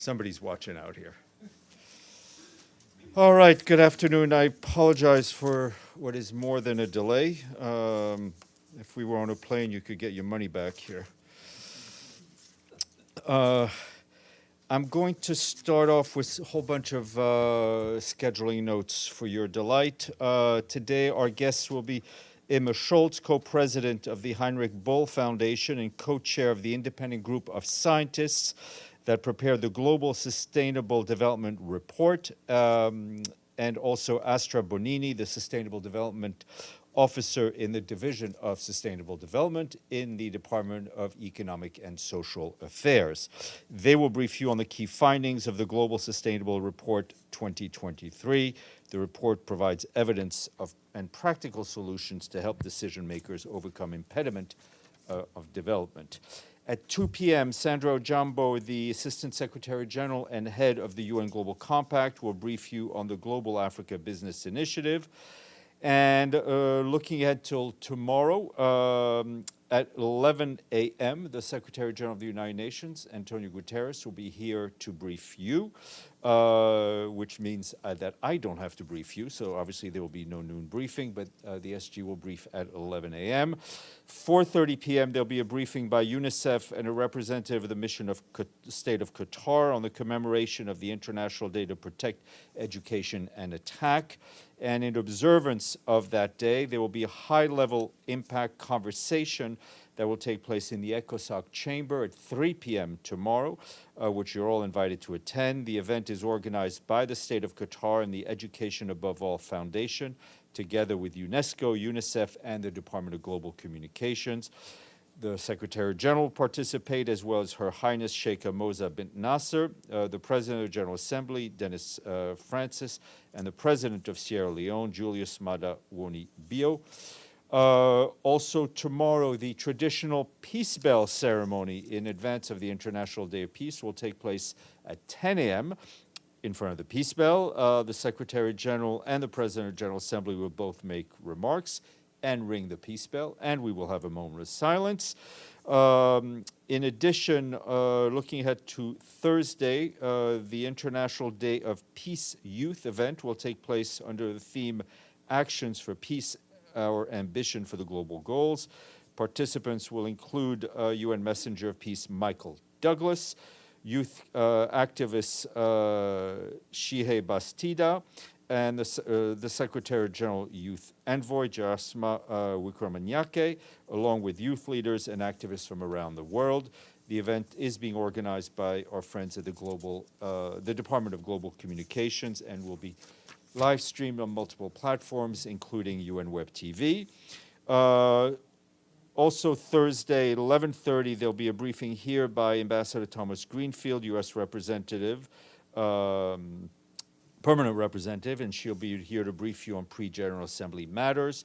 Somebody's watching out here. All right, good afternoon. I apologize for what is more than a delay. If we were on a plane, you could get your money back here. I'm going to start off with a whole bunch of scheduling notes for your delight. Today, our guests will be Emma Schultz, co-president of the Heinrich Böll Foundation and co-chair of the independent group of scientists that prepared the Global Sustainable Development Report, and also Astra Bonini, the Sustainable Development Officer in the Division of Sustainable Development in the Department of Economic and Social Affairs. They will brief you on the key findings of the Global Sustainable Report 2023. The report provides evidence of and practical solutions to help decision makers overcome impediment of development. At 2 p.m., Sandro Jambo, the Assistant Secretary General and head of the UN Global Compact, will brief you on the Global Africa Business Initiative. And looking ahead till tomorrow, at 11 a.m., the Secretary General of the United Nations, Antonio Guterres, will be here to brief you, which means that I don't have to brief you. So obviously there will be no noon briefing, but the SG will brief at 11 a.m. 4:30 p.m., there'll be a briefing by UNICEF and a representative of the mission of State of Qatar on the commemoration of the International Day to Protect Education and Attack. And in observance of that day, there will be a high-level impact conversation that will take place in the ECOSOC chamber at 3 p.m. tomorrow, which you're all invited to attend. The event is organized by the State of Qatar and the Education Above All Foundation, together with UNESCO, UNICEF, and the Department of Global Communications. The Secretary General will participate, as well as Her Highness Sheikha Moza bint Nasser, the President of the General Assembly, Dennis Francis, and the President of Sierra Leone, Julius Maada Woni Bio. Also tomorrow, the traditional Peace Bell ceremony in advance of the International Day of Peace will take place at 10 a.m. in front of the Peace Bell. The Secretary General and the President of the General Assembly will both make remarks and ring the peace bell, and we will have a moment of silence. In addition, looking ahead to Thursday, the International Day of Peace Youth event will take place under the theme Actions for Peace, Our Ambition for the Global Goals. Participants will include UN Messenger of Peace Michael Douglas, youth activist Shihei Bastida, and the Secretary General Youth Envoy, Jasma Wickremesinghe, along with youth leaders and activists from around the world. The event is being organized by our friends at the Department of Global Communications and will be live streamed on multiple platforms, including UN Web TV. Also Thursday at 11:30, there'll be a briefing here by Ambassador Thomas Greenfield, U.S. representative, permanent representative, and she'll be here to brief you on pre-General Assembly matters.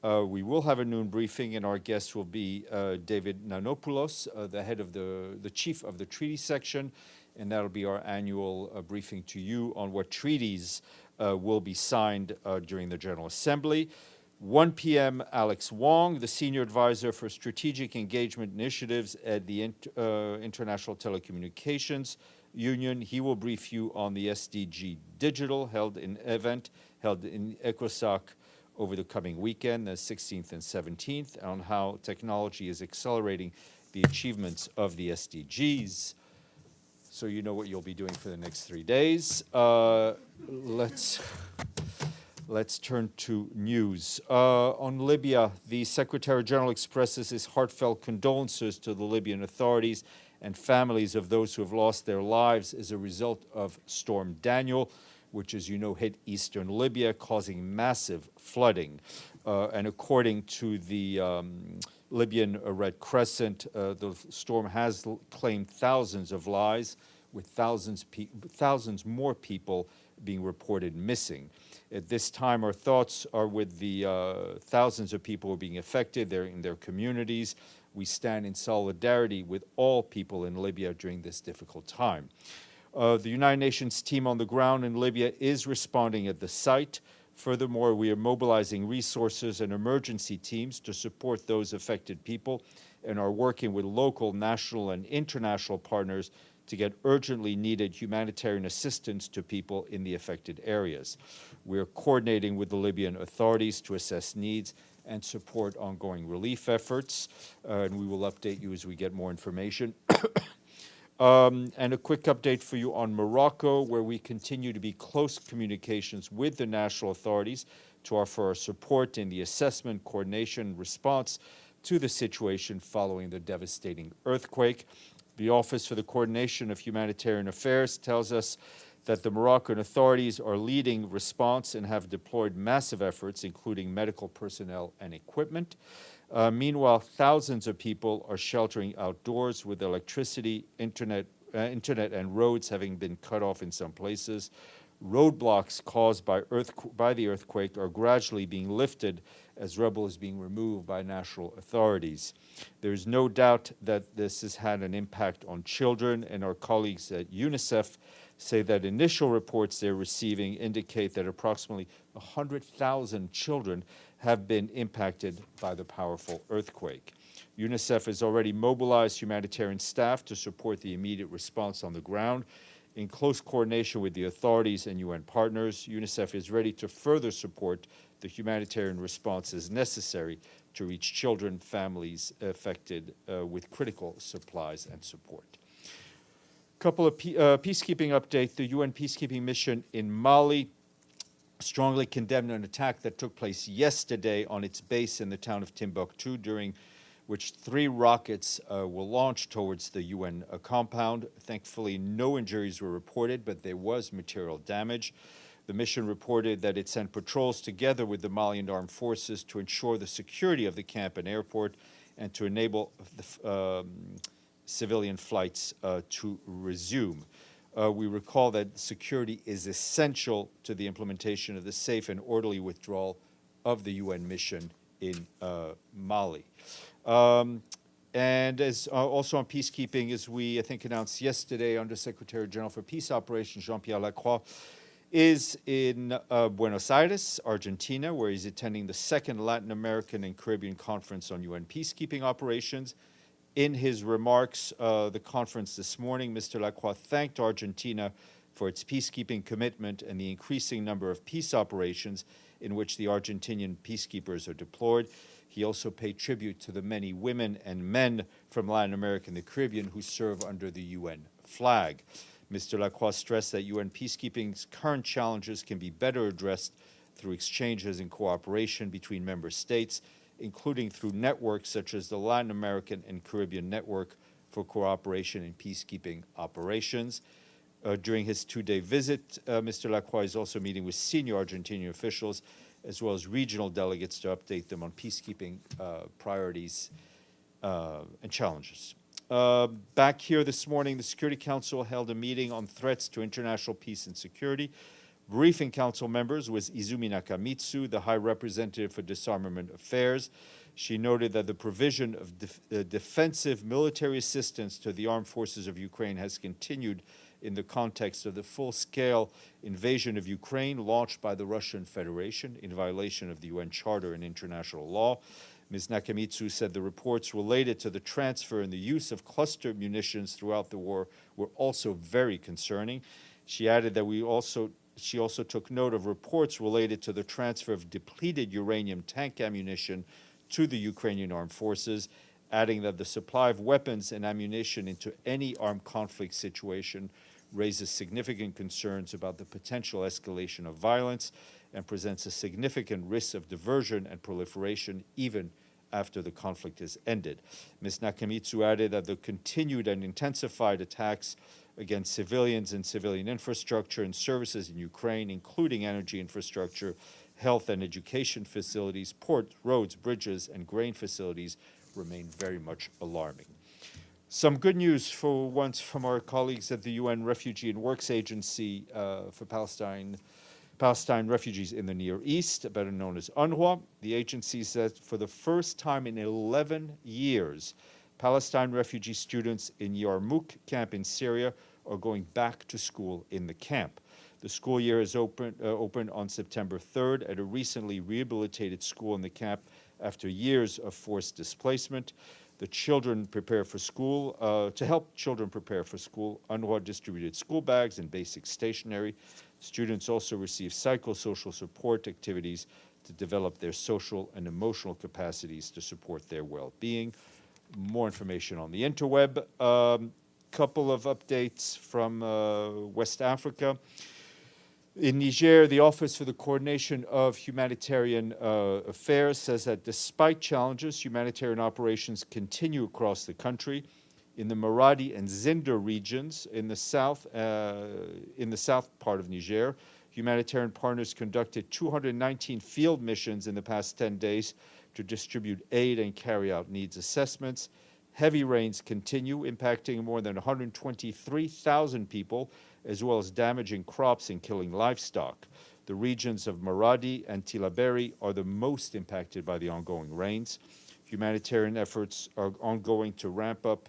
We will have a noon briefing, and our guest will be David Nanopoulos, the head of the chief of the treaty section, and that'll be our annual briefing to you on what treaties will be signed during the General Assembly. 1 p.m., Alex Wong, the senior advisor for strategic engagement initiatives at the International Telecommunications Union. He will brief you on the SDG Digital event held in ECOSOC over the coming weekend, the 16th and 17th, on how technology is accelerating the achievements of the SDGs. So you know what you'll be doing for the next 3 days. Let's turn to news. On Libya, the Secretary General expresses his heartfelt condolences to the Libyan authorities and families of those who have lost their lives as a result of Storm Daniel, which, as you know, hit eastern Libya, causing massive flooding. And according to the Libyan Red Crescent, the storm has claimed thousands of lives, with thousands more people being reported missing. At this time, our thoughts are with the thousands of people who are being affected. They're in their communities. We stand in solidarity with all people in Libya during this difficult time. The United Nations team on the ground in Libya is responding at the site. Furthermore, we are mobilizing resources and emergency teams to support those affected people and are working with local, national, and international partners to get urgently needed humanitarian assistance to people in the affected areas. We are coordinating with the Libyan authorities to assess needs and support ongoing relief efforts, and we will update you as we get more information. And a quick update for you on Morocco, where we continue to be close communications with the national authorities to offer our support in the assessment, coordination, response to the situation following the devastating earthquake. The Office for the Coordination of Humanitarian Affairs tells us that the Moroccan authorities are leading response and have deployed massive efforts, including medical personnel and equipment. Meanwhile, thousands of people are sheltering outdoors with electricity, internet, and roads having been cut off in some places. Roadblocks caused by the earthquake are gradually being lifted as rubble is being removed by national authorities. There is no doubt that this has had an impact on children, and our colleagues at UNICEF say that initial reports they're receiving indicate that approximately 100,000 children have been impacted by the powerful earthquake. UNICEF has already mobilized humanitarian staff to support the immediate response on the ground. In close coordination with the authorities and UN partners, UNICEF is ready to further support the humanitarian response as necessary to reach children, families affected with critical supplies and support. Couple of peacekeeping updates. The UN peacekeeping mission in Mali strongly condemned an attack that took place yesterday on its base in the town of Timbuktu, during which 3 rockets were launched towards the UN compound. Thankfully, no injuries were reported, but there was material damage. The mission reported that it sent patrols together with the Malian armed forces to ensure the security of the camp and airport and to enable the civilian flights to resume. We recall that security is essential to the implementation of the safe and orderly withdrawal of the UN mission in Mali. And as also on peacekeeping, as we, I think, announced yesterday, Undersecretary General for Peace Operations Jean-Pierre Lacroix is in Buenos Aires, Argentina, where he's attending the 2nd Latin American and Caribbean Conference on UN peacekeeping operations. In his remarks, the conference this morning, Mr. Lacroix thanked Argentina for its peacekeeping commitment and the increasing number of peace operations in which the Argentinian peacekeepers are deployed. He also paid tribute to the many women and men from Latin America and the Caribbean who serve under the UN flag. Mr. Lacroix stressed that UN peacekeeping's current challenges can be better addressed through exchanges and cooperation between member states, including through networks such as the Latin American and Caribbean Network for Cooperation in Peacekeeping Operations. During his 2-day visit, Mr. Lacroix is also meeting with senior Argentinian officials as well as regional delegates to update them on peacekeeping priorities and challenges. Back here this morning, the Security Council held a meeting on threats to international peace and security. Briefing Council members was Izumi Nakamitsu, the High Representative for Disarmament Affairs. She noted that the provision of defensive military assistance to the armed forces of Ukraine has continued in the context of the full-scale invasion of Ukraine launched by the Russian Federation in violation of the UN Charter and international law. Ms. Nakamitsu said the reports related to the transfer and the use of cluster munitions throughout the war were also very concerning. She added that she also took note of reports related to the transfer of depleted uranium tank ammunition to the Ukrainian armed forces, adding that the supply of weapons and ammunition into any armed conflict situation raises significant concerns about the potential escalation of violence and presents a significant risk of diversion and proliferation even after the conflict has ended. Ms. Nakamitsu added that the continued and intensified attacks against civilians and civilian infrastructure and services in Ukraine, including energy infrastructure, health and education facilities, ports, roads, bridges, and grain facilities, remain very much alarming. Some good news for once from our colleagues at the UN Refugee and Works Agency for Palestine refugees in the Near East, better known as UNRWA. The agency says for the first time in 11 years, Palestine refugee students in Yarmouk camp in Syria are going back to school in the camp. The school year is opened on September 3rd at a recently rehabilitated school in the camp after years of forced displacement. the children prepare for school. To help children prepare for school, UNRWA distributed school bags and basic stationery. Students also receive psychosocial support activities to develop their social and emotional capacities to support their well-being. More information on the interweb. Couple of updates from West Africa. In Niger, the Office for the Coordination of Humanitarian Affairs says that despite challenges, humanitarian operations continue across the country. In the Maradi and Zinder regions in the south part of Niger, humanitarian partners conducted 219 field missions in the past 10 days to distribute aid and carry out needs assessments. Heavy rains continue, impacting more than 123,000 people, as well as damaging crops and killing livestock. The regions of Maradi and Tillaberi are the most impacted by the ongoing rains. Humanitarian efforts are ongoing to ramp up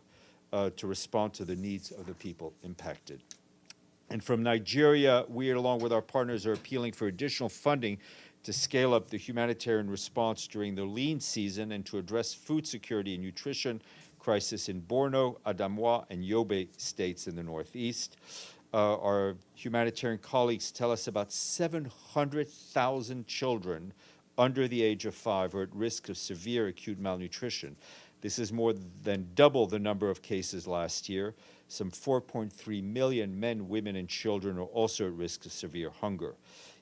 to respond to the needs of the people impacted. And from Nigeria, we, along with our partners, are appealing for additional funding to scale up the humanitarian response during the lean season and to address food security and nutrition crisis in Borno, Adamawa, and Yobe states in the northeast. Our humanitarian colleagues tell us about 700,000 children under the age of 5 are at risk of severe acute malnutrition. This is more than double the number of cases last year. Some 4.3 million men, women, and children are also at risk of severe hunger.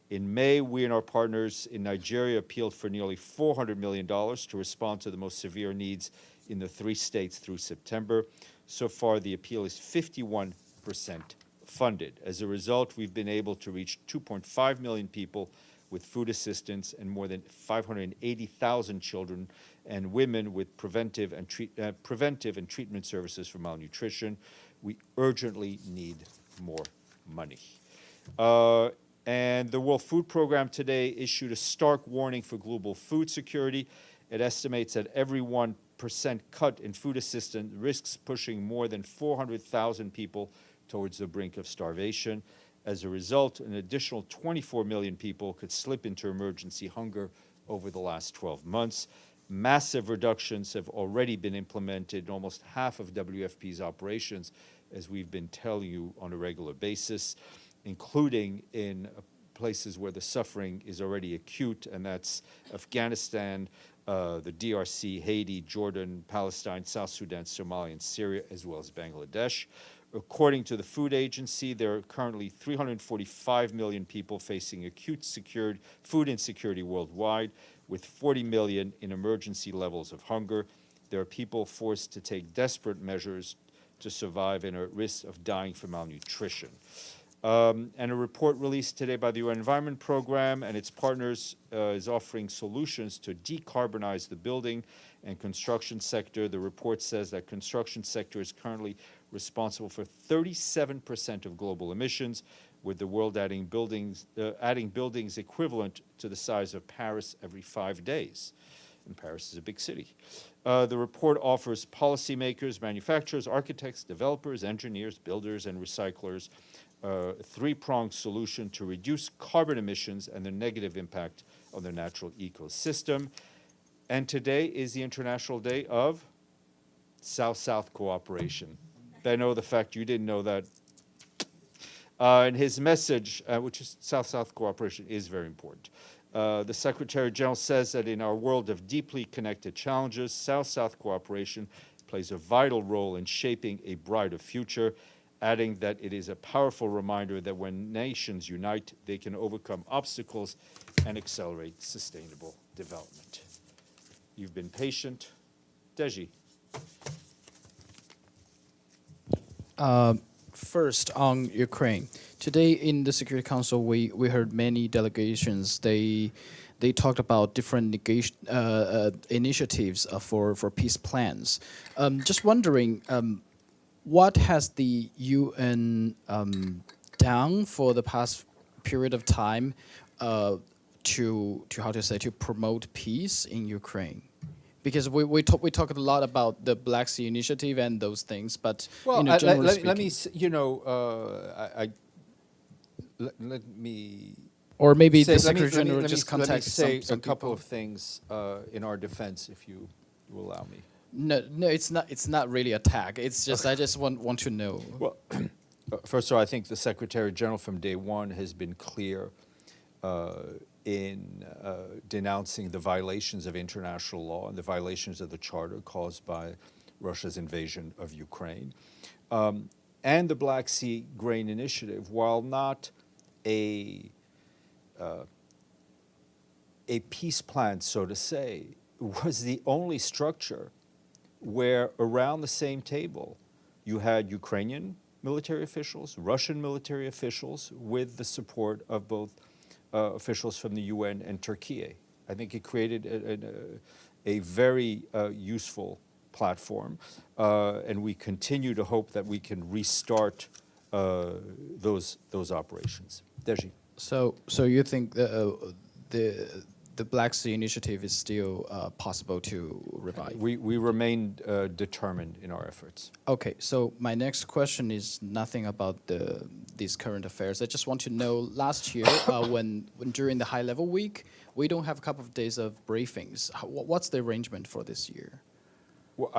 In May, we and our partners in Nigeria appealed for nearly $400 million to respond to the most severe needs in the 3 states through September. So far, the appeal is 51% funded. As a result, we've been able to reach 2.5 million people with food assistance and more than 580,000 children and women with preventive and treatment services for malnutrition. We urgently need more money. And the World Food Program today issued a stark warning for global food security. It estimates that every 1% cut in food assistance risks pushing more than 400,000 people towards the brink of starvation. As a result, an additional 24 million people could slip into emergency hunger over the last 12 months. Massive reductions have already been implemented in almost half of WFP's operations, as we've been telling you on a regular basis, including in places where the suffering is already acute, and that's Afghanistan, the DRC, Haiti, Jordan, Palestine, South Sudan, Somalia, and Syria, as well as Bangladesh. According to the Food Agency, there are currently 345 million people facing acute food insecurity worldwide, with 40 million in emergency levels of hunger. There are people forced to take desperate measures to survive and are at risk of dying from malnutrition. And a report released today by the UN Environment Program and its partners is offering solutions to decarbonize the building and construction sector. The report says that construction sector is currently responsible for 37% of global emissions, with the world adding buildings equivalent to the size of Paris every 5 days. And Paris is a big city. The report offers policymakers, manufacturers, architects, developers, engineers, builders, and recyclers a 3-pronged solution to reduce carbon emissions and their negative impact on the natural ecosystem. And today is the International Day of South-South Cooperation. Benno, the fact you didn't know that. And his message, which is South-South cooperation, is very important. The Secretary General says that in our world of deeply connected challenges, South-South cooperation plays a vital role in shaping a brighter future, adding that it is a powerful reminder that when nations unite, they can overcome obstacles and accelerate sustainable development. You've been patient. Deji. First, on Ukraine. Today in the Security Council, we heard many delegations. They talked about different initiatives for peace plans. Just wondering, what has the UN done for the past period of time to promote peace in Ukraine? Because we talked a lot about the Black Sea Initiative and those things, but well, let me or maybe say, the Secretary General just let me contact say some a couple people. of things in our defense, if you will allow me. No, no, it's not. It's not really a tag. It's just I just want to know. Well, first of all, I think the Secretary General from day one has been clear in denouncing the violations of international law and the violations of the Charter caused by Russia's invasion of Ukraine. And the Black Sea Grain Initiative, while not a peace plan, so to say, was the only structure where around the same table you had Ukrainian military officials, Russian military officials, with the support of both officials from the UN and Turkey. I think it created a very useful platform, and we continue to hope that we can restart those operations. Deji. So you think the Black Sea Initiative is still possible to revive? We remain determined in our efforts. Okay, so my next question is nothing about these current affairs. I just want to know, last year, when during the high-level week, we don't have a couple of days of briefings. What's the arrangement for this year? Well,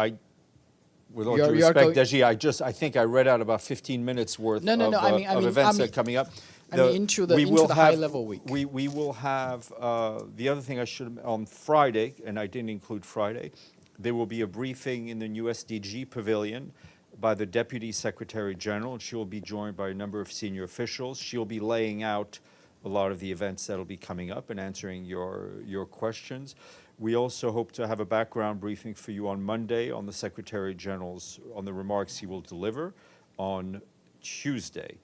with all due respect, Deji, I think I read out about 15 minutes worth of events that are coming up. Into the high-level week. We will have, the other thing I should, on Friday, and I didn't include Friday, there will be a briefing in the new SDG pavilion by the Deputy Secretary General, and she will be joined by a number of senior officials. She'll be laying out a lot of the events that will be coming up and answering your questions. We also hope to have a background briefing for you on Monday on the Secretary General's, on the remarks he will deliver on Tuesday.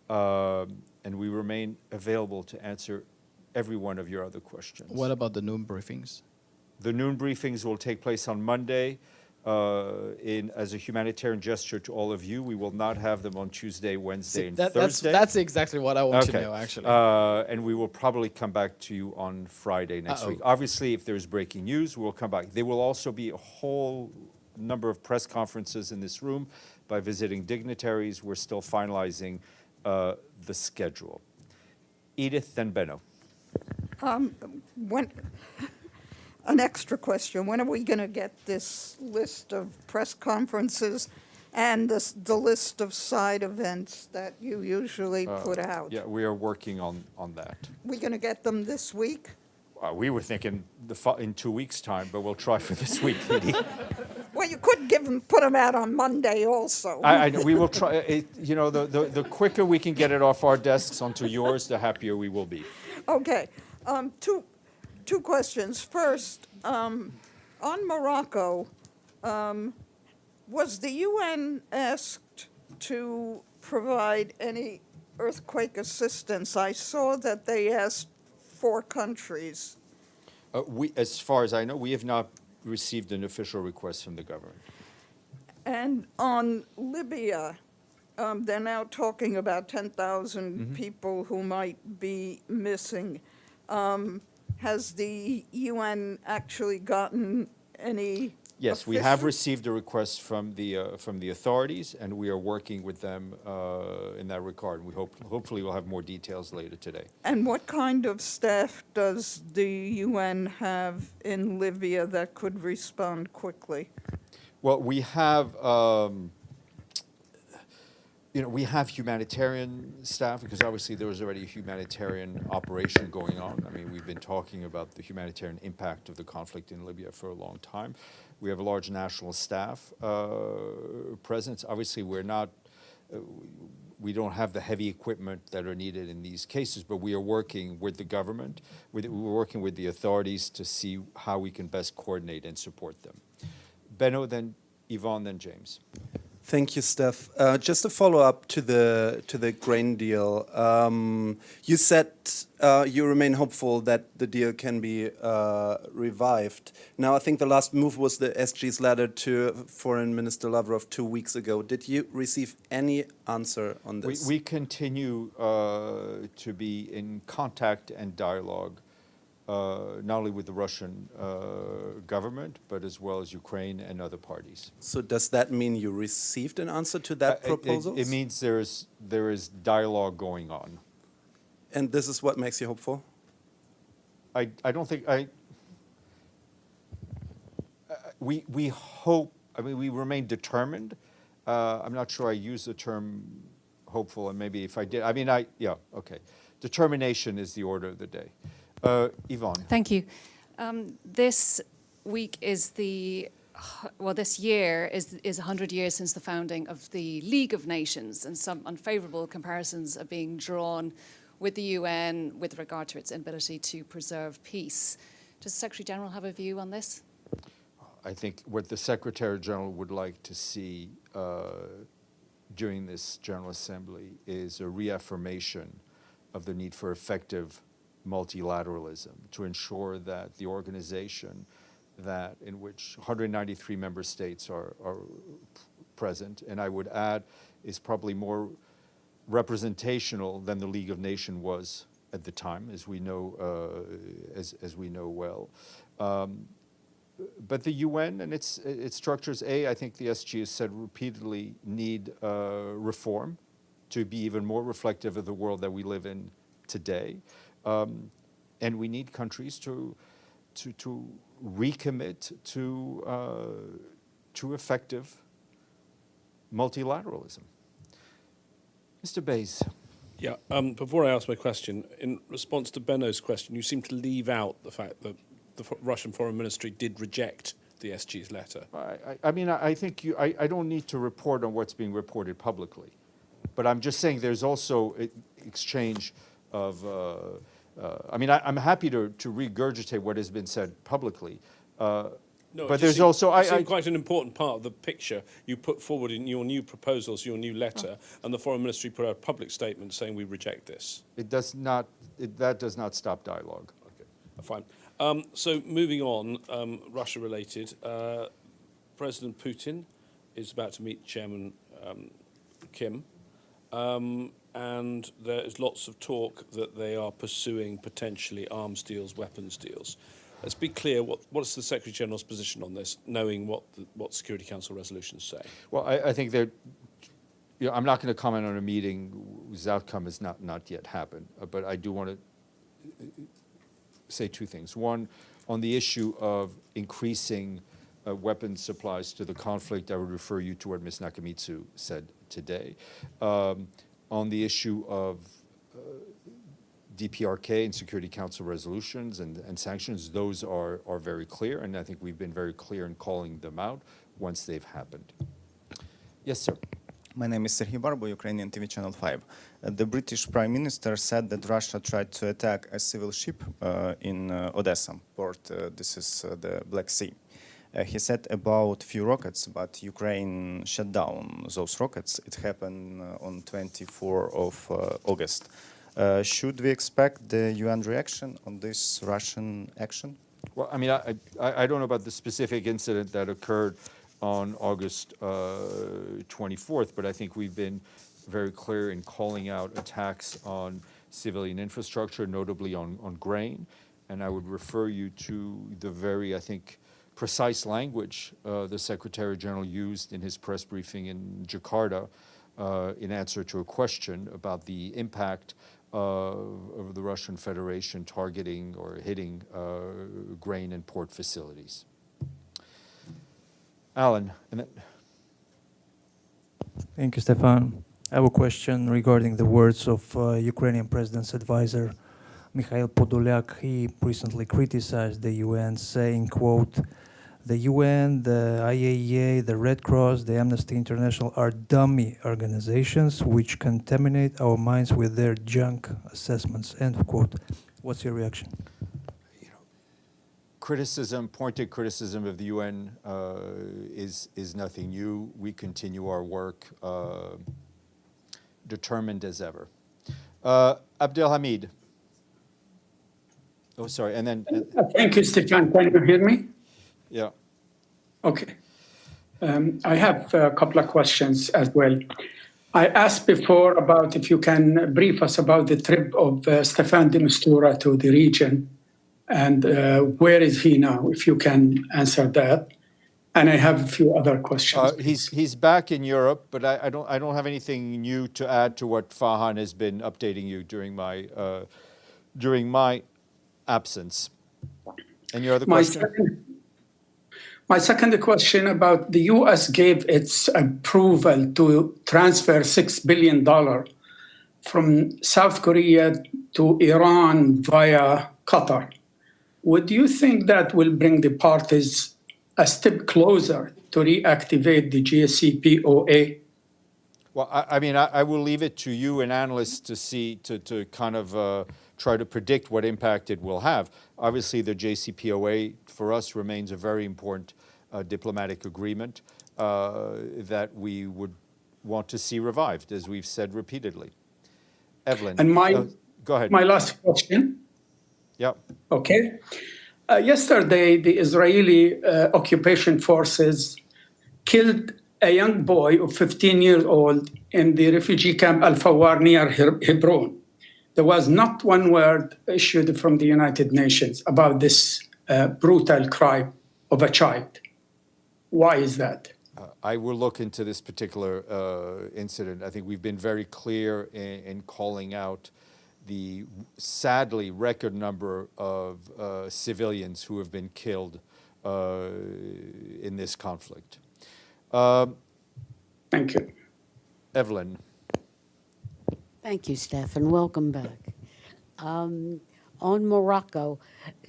And we remain available to answer every one of your other questions. What about the noon briefings? The noon briefings will take place on Monday. As a humanitarian gesture to all of you, we will not have them on Tuesday, Wednesday, and Thursday. That's exactly what I want to know, actually. And we will probably come back to you on Friday next week. Obviously, if there's breaking news, we'll come back. There will also be a whole number of press conferences in this room by visiting dignitaries. We're still finalizing the schedule. Edith, then Benno. An extra question. When are we going to get this list of press conferences and the list of side events that you usually put out? Yeah, we are working on that. We going to get them this week? We were thinking in 2 weeks' time, but we'll try for this week, Edie. Well, you could put them out on Monday also. I we will try. The quicker we can get it off our desks onto yours, the happier we will be. Okay. Two questions. First, on Morocco, was the UN asked to provide any earthquake assistance? I saw that they asked 4 countries. As far as I know, we have not received an official request from the government. And on Libya, they're now talking about 10,000 people who might be missing. Has the UN actually gotten any? Yes, we have received a request from the authorities, and we are working with them in that regard. We hopefully we'll have more details later today. And what kind of staff does the UN have in Libya that could respond quickly? Well, we have. We have humanitarian staff because obviously there was already a humanitarian operation going on. I mean, we've been talking about the humanitarian impact of the conflict in Libya for a long time. We have a large national staff presence. Obviously, we don't have the heavy equipment that are needed in these cases, but we are working with the government. We're working with the authorities to see how we can best coordinate and support them. Benno, then Yvonne, then James. Thank you, Steph. Just a follow-up to the grain deal. You said you remain hopeful that the deal can be revived. Now, I think the last move was the SG's letter to Foreign Minister Lavrov 2 weeks ago. Did you receive any answer on this? We continue to be in contact and dialogue, not only with the Russian government, but as well as Ukraine and other parties. So does that mean you received an answer to that proposal? It means there is dialogue going on. And this is what makes you hopeful? I don't think we hope, I mean, we remain determined. I'm not sure I use the term hopeful, and maybe if I did, I mean, yeah, okay. Determination is the order of the day. Yvonne. Thank you. This week is this year is 100 years since the founding of the League of Nations, and some unfavorable comparisons are being drawn with the UN with regard to its inability to preserve peace. Does the Secretary General have a view on this? I think what the Secretary General would like to see during this General Assembly is a reaffirmation of the need for effective multilateralism to ensure that the organization in which 193 member states are present, and I would add is probably more representational than the League of Nations was at the time, as we know, as we know well. But the UN and its structures, I think the SG has said repeatedly, need reform to be even more reflective of the world that we live in today. And we need countries to recommit to effective multilateralism. Mr. Bays. Yeah, before I ask my question, in response to Benno's question, you seem to leave out the fact that the Russian Foreign Ministry did reject the SG's letter. I mean, I think I don't need to report on what's being reported publicly, but I'm just saying there's also exchange of, I mean, I'm happy to regurgitate what has been said publicly, No, but there's also... It seemed quite an important part of the picture you put forward in your new proposals, your new letter, and the Foreign Ministry put out a public statement saying we reject this. It does not, that does not stop dialogue. Okay, fine. So moving on, Russia-related, President Putin is about to meet Chairman Kim, and there is lots of talk that they are pursuing potentially arms deals, weapons deals. Let's be clear, what's the Secretary General's position on this, knowing what Security Council resolutions say? Well, I think that, you know, I'm not going to comment on a meeting whose outcome has not yet happened, but I do want to say two things. One, on the issue of increasing weapons supplies to the conflict, I would refer you to what Ms. Nakamitsu said today. On the issue of DPRK and Security Council resolutions and sanctions, those are very clear, and I think we've been very clear in calling them out once they've happened. Yes, sir. My name is Serhiy Barbo, Ukrainian TV Channel 5. The British Prime Minister said that Russia tried to attack a civil ship in Odessa port. This is the Black Sea. He said about few rockets, but Ukraine shut down those rockets. It happened on 24th of August. Should we expect the UN reaction on this Russian action? Well, I mean, I don't know about the specific incident that occurred on August 24th, but I think we've been very clear in calling out attacks on civilian infrastructure, notably on grain. And I would refer you to the very, I think, precise language the Secretary General used in his press briefing in Jakarta in answer to a question about the impact of the Russian Federation targeting or hitting grain and port facilities. Alan. Thank you, Stéphane. I have a question regarding the words of Ukrainian President's advisor, Mikhail Podolyak. He recently criticized the UN, saying, quote, "The UN, the IAEA, the Red Cross, the Amnesty International are dummy organizations which contaminate our minds with their junk assessments," end of quote. What's your reaction? Criticism, pointed criticism of the UN is nothing new. We continue our work determined as ever. Abdelhamid. Oh, sorry, and then... Thank you, Stéphane. Can you hear me? Yeah. Okay. I have a couple of questions as well. I asked before about if you can brief us about the trip of Stéphane de Mistura to the region, and where is he now, if you can answer that. And I have a few other questions. He's back in Europe, but I don't have anything new to add to what Fahan has been updating you during my absence. And your other question? My second question about the U.S. gave its approval to transfer $6 billion from South Korea to Iran via Qatar. Would you think that will bring the parties a step closer to reactivate the JCPOA? Well, I mean, I will leave it to you and analysts to see, to kind of try to predict what impact it will have. Obviously, the JCPOA for us remains a very important diplomatic agreement that we would want to see revived, as we've said repeatedly. Evelyn, And go ahead. my last question. Yep. Okay. Yesterday, the Israeli occupation forces killed a young boy of 15 years old in the refugee camp Al-Fawar near Hebron. There was not one word issued from the United Nations about this brutal crime of a child. Why is that? I will look into this particular incident. I think we've been very clear in calling out the sadly record number of civilians who have been killed in this conflict. Thank you. Evelyn. Thank you, Stéphane. Welcome back. On Morocco,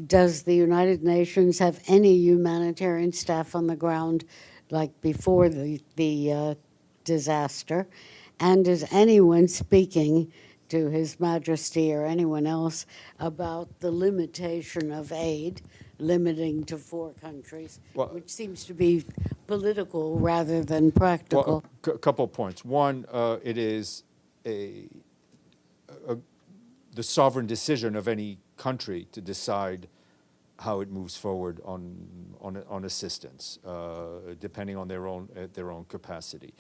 does the United Nations have any humanitarian staff on the ground like before the disaster? And is anyone speaking to His Majesty or anyone else about the limitation of aid, limiting to 4 countries, Well, which seems to be political rather than practical? Well, a couple of points. One, it is the sovereign decision of any country to decide how it moves forward on assistance, depending on their own capacity.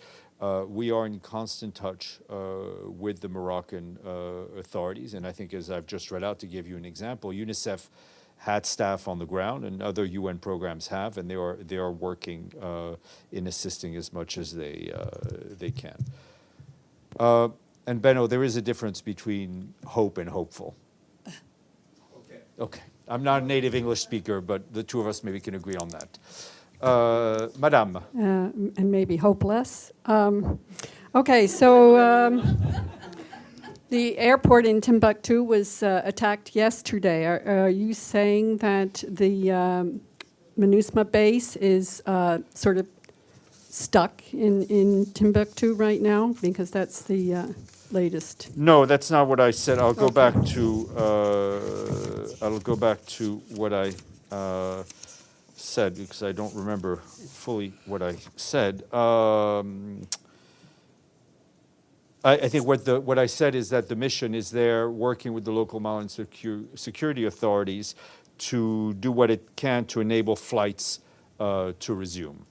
We are in constant touch with the Moroccan authorities, and I think, as I've just read out, to give you an example, UNICEF had staff on the ground, and other UN programs have, and they are working in assisting as much as they can. And Benno, there is a difference between hope and hopeful. Okay. I'm not a native English speaker, but the two of us maybe can agree on that. Madame. And maybe hopeless. Okay, so the airport in Timbuktu was attacked yesterday. Are you saying that the MINUSMA base is sort of stuck in Timbuktu right now? Because that's the latest. No, that's not what I said. I'll go back to what I said, because I don't remember fully what I said. I think what I said is that the mission is there, working with the local Malian security authorities to do what it can to enable flights to resume.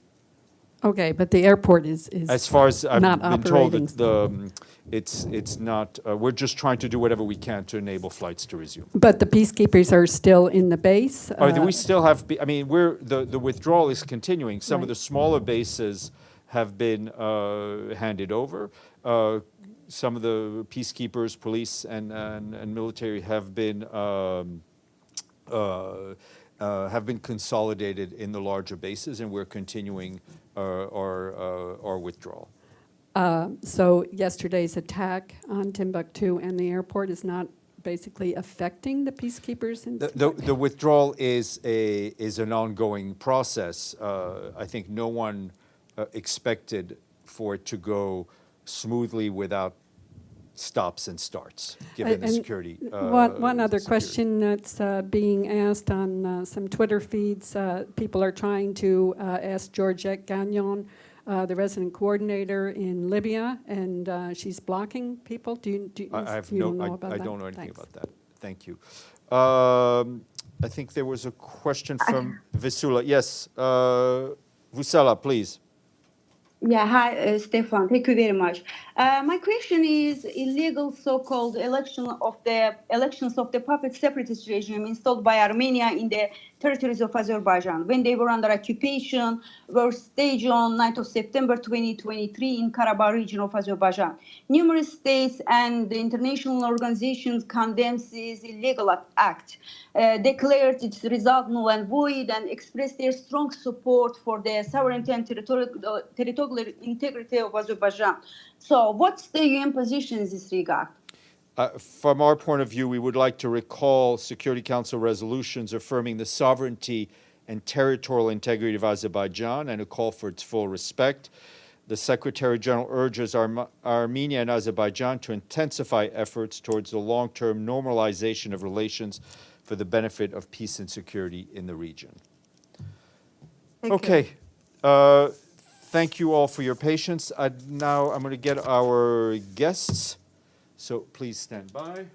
Okay, but the airport is as far as I've not been told, operating. it's not. We're just trying to do whatever we can to enable flights to resume. But the peacekeepers are still in the base? We still have. I mean, the withdrawal is continuing. Some of the smaller bases have been handed over. Some of the peacekeepers, police, and military have been consolidated in the larger bases, and we're continuing our withdrawal. So yesterday's attack on Timbuktu and the airport is not basically affecting the peacekeepers? The withdrawal is an ongoing process. I think no one expected for it to go smoothly without stops and starts, given the security. One other question that's being asked on some Twitter feeds. People are trying to ask Georgette Gagnon, the resident coordinator in Libya, and she's blocking people. Do you know about that? I don't know anything about that. Thank you. I think there was a question from Visula. Yes, Vusala, please. Yeah, hi, Stéphane. Thank you very much. My question is illegal so-called elections of the puppet separatist regime installed by Armenia in the territories of Azerbaijan when they were under occupation were staged on 9th of September 2023 in Karabakh region of Azerbaijan. Numerous states and the international organizations condemns this illegal act, declared its result null and void, and expressed their strong support for the sovereignty and territorial integrity of Azerbaijan. So what's the UN position in this regard? From our point of view, we would like to recall Security Council resolutions affirming the sovereignty and territorial integrity of Azerbaijan and a call for its full respect. The Secretary General urges Armenia and Azerbaijan to intensify efforts towards the long-term normalization of relations for the benefit of peace and security in the region. Okay. Thank you all for your patience. Now I'm going to get our guests, so please stand by.